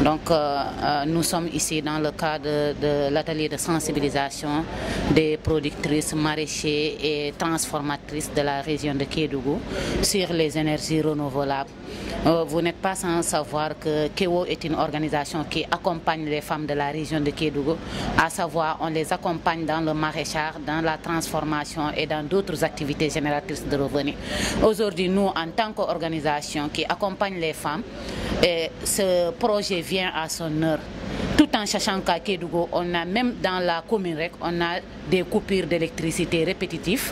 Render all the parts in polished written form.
Donc nous sommes ici dans le cadre de l'atelier de sensibilisation des productrices, maraîchers et transformatrices de la région de Kédougou sur les énergies renouvelables. Vous n'êtes pas sans savoir que KEO est une organisation qui accompagne les femmes de la région de Kédougou, à savoir on les accompagne dans le maraîchage, dans la transformation et dans d'autres activités génératrices de revenus. Aujourd'hui, nous, en tant qu'organisation qui accompagne les femmes, ce projet vient à son heure. Tout en sachant qu'à Kédougou, on a même dans la commune, on a des coupures d'électricité répétitives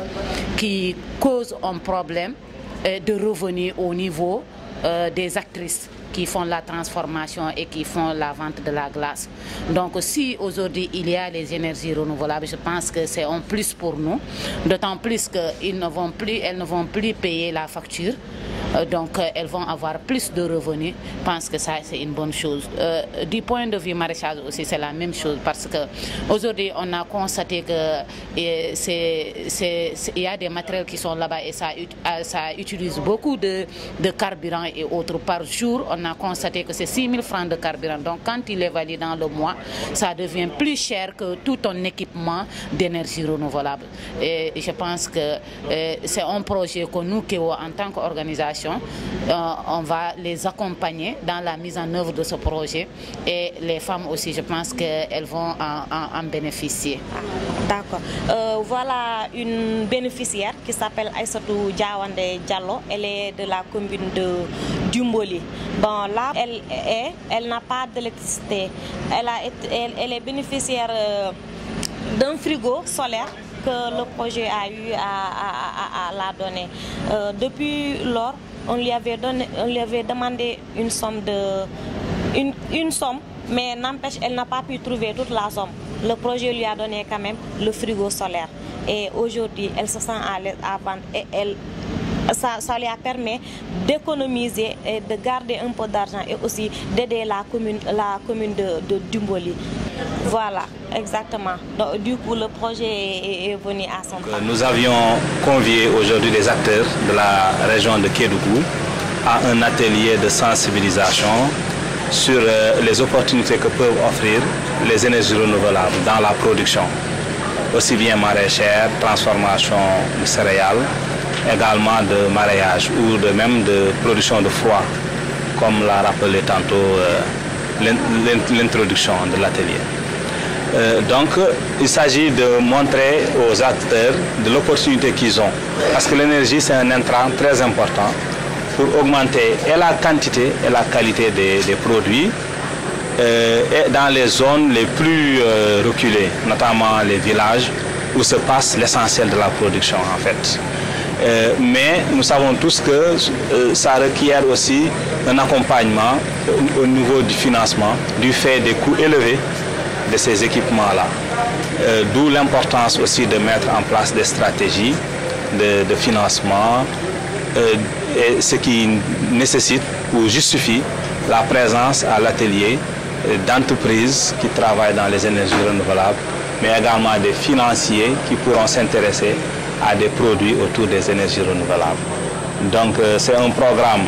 qui causent un problème de revenus au niveau des actrices qui font la transformation et qui font la vente de la glace. Donc si aujourd'hui il y a les énergies renouvelables, je pense que c'est un plus pour nous, d'autant plus qu'elles ne vont plus payer la facture. Donc elles vont avoir plus de revenus. Je pense que ça c'est une bonne chose. Du point de vue maraîchage aussi c'est la même chose, parce qu'aujourd'hui on a constaté que il y a des matériels qui sont là-bas et ça utilise beaucoup de carburant et autres par jour. On a constaté que c'est 6 000 francs de carburant. Donc quand il est validé dans le mois, ça devient plus cher que tout un équipement d'énergie renouvelable. Et je pense que c'est un projet que nous, KEO, en tant qu'organisation, on va les accompagner dans la mise en œuvre de ce projet, et les femmes aussi, je pense qu'elles vont en bénéficier. D'accord. Voilà une bénéficiaire qui s'appelle Aïssatou Diawande Diallo. Elle est de la commune de Dumboli. Bon, là, elle n'a pas d'électricité. Elle est bénéficiaire d'un frigo solaire que le projet a eu à la donner. Depuis lors, on lui avait demandé une somme, mais n'empêche, elle n'a pas pu trouver toute la somme. Le projet lui a donné quand même le frigo solaire. Et aujourd'hui, elle se sent à l'aise à vendre, et ça lui a permis d'économiser et de garder un peu d'argent, et aussi d'aider la commune de Dumboli. Voilà, exactement. Donc, du coup, le projet est venu à son terme. Nous avions convié aujourd'hui les acteurs de la région de Kédougou à un atelier de sensibilisation sur les opportunités que peuvent offrir les énergies renouvelables dans la production, aussi bien maraîchère, transformation de céréales, également de maraîchage ou même de production de froid, comme l'a rappelé tantôt l'introduction de l'atelier. Donc il s'agit de montrer aux acteurs de l'opportunité qu'ils ont, parce que l'énergie c'est un intrant très important pour augmenter et la quantité et la qualité des produits, et dans les zones les plus reculées, notamment les villages où se passe l'essentiel de la production en fait. Mais nous savons tous que ça requiert aussi un accompagnement au niveau du financement, du fait des coûts élevés de ces équipements-là. D'où l'importance aussi de mettre en place des stratégies de financement, et ce qui nécessite ou justifie la présence à l'atelier d'entreprises qui travaillent dans les énergies renouvelables, mais également des financiers qui pourront s'intéresser à des produits autour des énergies renouvelables. Donc c'est un programme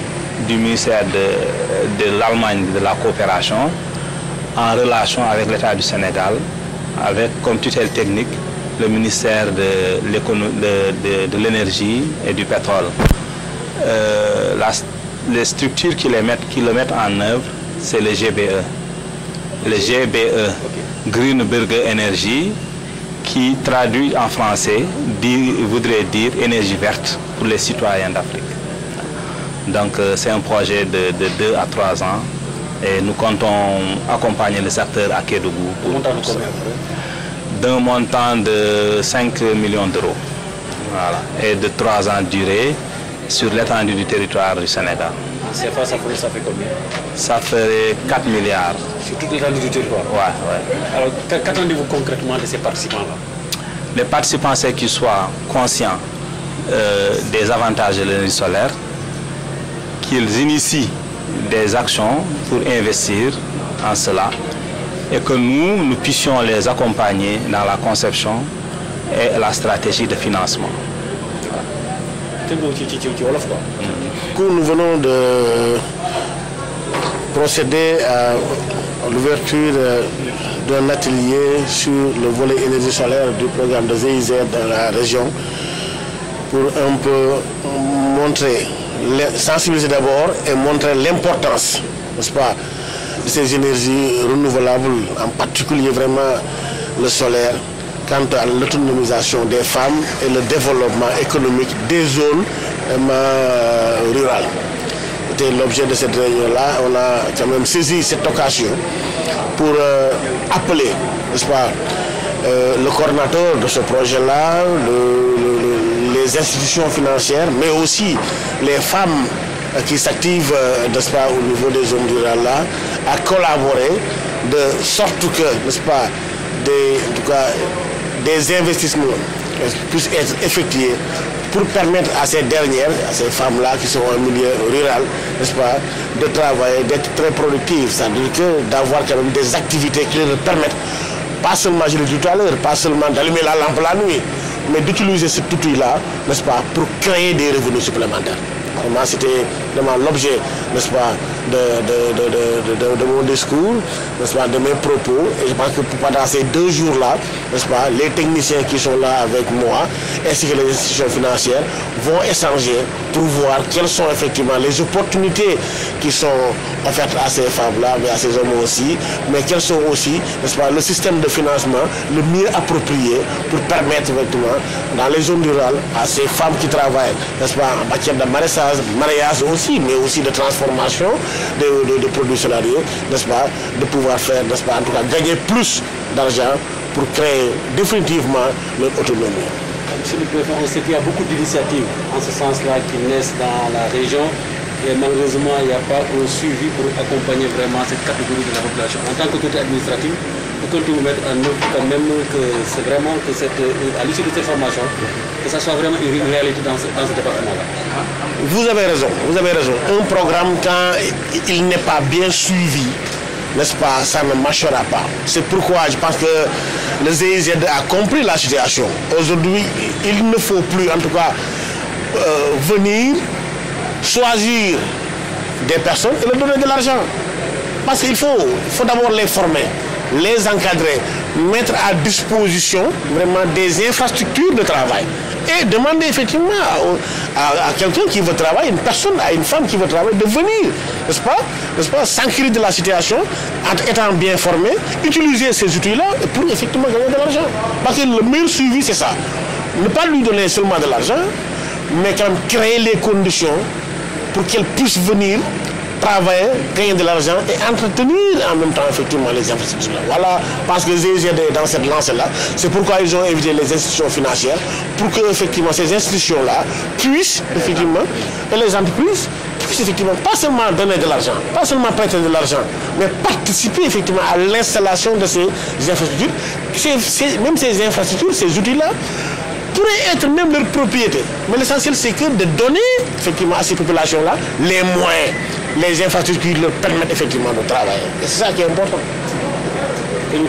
du ministère de l'Allemagne de la coopération, en relation avec l'État du Sénégal, avec comme tutelle technique le ministère de l'énergie et du pétrole. Les structures qui le mettent en œuvre, c'est le GBE. Le GBE, Green Burger Energy, qui traduit en français voudrait dire énergie verte pour les citoyens d'Afrique. Donc c'est un projet de 2 à 3 ans, et nous comptons accompagner les acteurs à Kédougou d'un montant de 5 millions d'euros, voilà, et de 3 ans de durée sur l'étendue du territoire du Sénégal. Ça fait combien? Ça ferait 4 milliards. Sur toute l'étendue du territoire? Ouais. Alors qu'attendez-vous concrètement de ces participants-là? Les participants, c'est qu'ils soient conscients des avantages de l'énergie solaire, qu'ils initient des actions pour investir en cela, et que nous puissions les accompagner dans la conception et la stratégie de financement. Nous venons procéder à l'ouverture d'un atelier sur le volet énergie solaire du programme de GIZ dans la région pour un peu montrer, sensibiliser d'abord et montrer l'importance, n'est-ce pas, de ces énergies renouvelables, en particulier vraiment le solaire, quant à l'autonomisation des femmes et le développement économique des zones rurales. C'était l'objet de cette réunion-là. On a quand même saisi cette occasion pour appeler, n'est-ce pas, le coordinateur de ce projet-là, les institutions financières, mais aussi les femmes qui s'activent, n'est-ce pas, au niveau des zones rurales-là, à collaborer de sorte que, n'est-ce pas, en tout cas, des investissements puissent être effectués pour permettre à ces dernières, à ces femmes-là qui sont en milieu rural, n'est-ce pas, de travailler, d'être très productives, c'est-à-dire que d'avoir quand même des activités qui leur permettent, pas seulement, je l'ai dit tout à l'heure, pas seulement d'allumer la lampe la nuit, mais d'utiliser cet outil-là, n'est-ce pas, pour créer des revenus supplémentaires. Vraiment, c'était vraiment l'objet, n'est-ce pas, de mon discours, n'est-ce pas, de mes propos. Et je pense que pendant ces 2 jours-là, n'est-ce pas, les techniciens qui sont là avec moi, ainsi que les institutions financières, vont échanger pour voir quelles sont effectivement les opportunités qui sont offertes à ces femmes-là, mais à ces hommes aussi, mais quels sont aussi, n'est-ce pas, le système de financement le mieux approprié pour permettre effectivement, dans les zones rurales, à ces femmes qui travaillent, n'est-ce pas, en matière de mariage aussi, mais aussi de transformation de produits salariés, n'est-ce pas, de pouvoir faire, n'est-ce pas, en tout cas, gagner plus d'argent pour créer définitivement leur autonomie. Monsieur le Préfet, on sait qu'il y a beaucoup d'initiatives en ce sens-là qui naissent dans la région et malheureusement il n'y a pas un suivi pour accompagner vraiment cette catégorie de la population. En tant qu'autorité administrative, vous comptez vous mettre en œuvre quand même que c'est vraiment que à l'issue de cette formation, que ça soit vraiment une réalité dans ce département-là. Vous avez raison, vous avez raison. Un programme, quand il n'est pas bien suivi, n'est-ce pas, ça ne marchera pas. C'est pourquoi je pense que le GIZ a compris la situation. Aujourd'hui, il ne faut plus, en tout cas, venir choisir des personnes et leur donner de l'argent. Parce qu'il faut d'abord les former, les encadrer, mettre à disposition vraiment des infrastructures de travail. Et demander effectivement à quelqu'un qui veut travailler, une personne, à une femme qui veut travailler, de venir, n'est-ce pas, s'enquérir de la situation, en étant bien formé, utiliser ces outils-là pour effectivement gagner de l'argent. Parce que le meilleur suivi, c'est ça. Ne pas lui donner seulement de l'argent, mais quand même créer les conditions pour qu'elle puisse venir travailler, gagner de l'argent et entretenir en même temps effectivement les infrastructures. Voilà, parce que GIZ est dans cette lancée-là. C'est pourquoi ils ont invité les institutions financières pour que effectivement ces institutions-là puissent effectivement, et les entreprises puissent effectivement pas seulement donner de l'argent, pas seulement prêter de l'argent, mais participer effectivement à l'installation de ces infrastructures. Même ces infrastructures, ces outils-là, pourraient être même leur propriété. Mais l'essentiel, c'est que de donner effectivement à ces populations-là les moyens, les infrastructures qui leur permettent effectivement de travailler. Et c'est ça qui est important. Et nous,